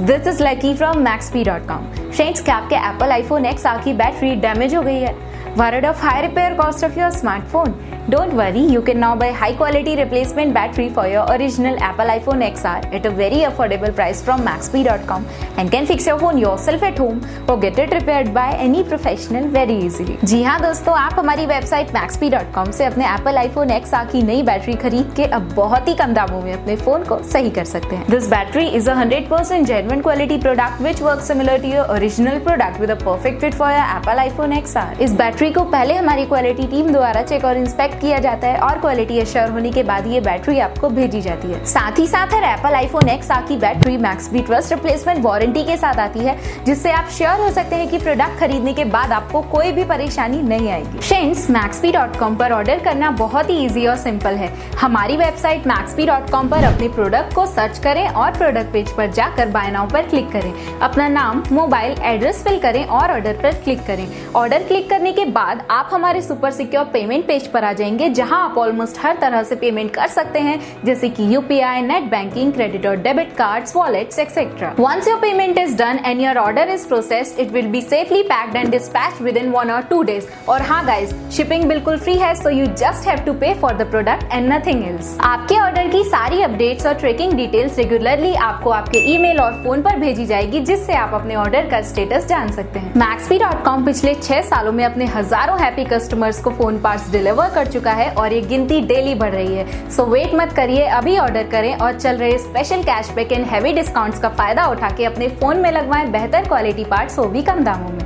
this is Lucky from Maxbhi.com. Friends, क्या आपके Apple iPhone X की बैटरी डैमेज हो गई है? Worried of high repair cost of your smartphone? Don't worry, you can now buy high quality replacement battery for your original Apple iPhone XR at a very affordable price from Maxbhi.com and can fix your phone yourself at home or get it repaired by any professional very easily. जी हाँ दोस्तों, आप हमारी website Maxbhi.com से अपने Apple iPhone XR की नई battery खरीद के अब बहुत ही कम दामों में अपने फोन को सही कर सकते हैं. This battery is a 100% genuine quality product which works similar to your original product with a perfect fit for your Apple iPhone XR. इस बैटरी को पहले हमारी क्वालिटी टीम द्वारा चेक और इंस्पेक्ट किया जाता है और क्वालिटी एश्योर होने के बाद ये बैटरी आपको भेजी जाती है. साथ ही साथ हर एप्पल आईफोन XR की battery Maxbhi trust replacement warranty के साथ आती है, जिससे आप श्योर हो सकते हैं कि प्रोडक्ट खरीदने के बाद आपको कोई भी परेशानी नहीं आएगी. फ्रेंड्स, Maxbhi.com पर ऑर्डर करना बहुत ही इजी और सिंपल है. हमारी वेबसाइट Maxbhi.com पर अपने प्रोडक्ट को सर्च करें और प्रोडक्ट पेज पर जाकर बाय नाउ पर क्लिक करें. अपना नाम, मोबाइल एड्रेस फिल करें और ऑर्डर पर क्लिक करें. ऑर्डर क्लिक करने के बाद आप हमारे सुपर सिक्योर पेमेंट पेज पर आ जाएंगे, जहां आप ऑलमोस्ट हर तरह से पेमेंट कर सकते हैं, जैसे कि UPI, नेट बैंकिंग, क्रेडिट और debit cards, wallets etcetera. Once your payment is done and your order is processed, it will be safely packed and dispatched within 1 or 2 days. और हाँ गाइस, शिपिंग बिल्कुल free है, so you just have to pay for the product and nothing else. आपके order की सारी updates और tracking details regularly आपको आपके ईमेल और फोन पर भेजी जाएगी, जिससे आप अपने ऑर्डर का स्टेटस जान सकते हैं. Maxbhi.com पिछले 6 सालों में अपने हजारों हैप्पी कस्टमर्स को फोन पार्ट्स डिलीवर कर चुका है और ये गिनती डेली बढ़ रही है. सो वेट मत करिए, अभी ऑर्डर करें और चल रहे special cashback and heavy discounts का फायदा उठा के अपने फोन में लगवाएं बेहतर क्वालिटी पार्ट्स, वो भी कम दामों में.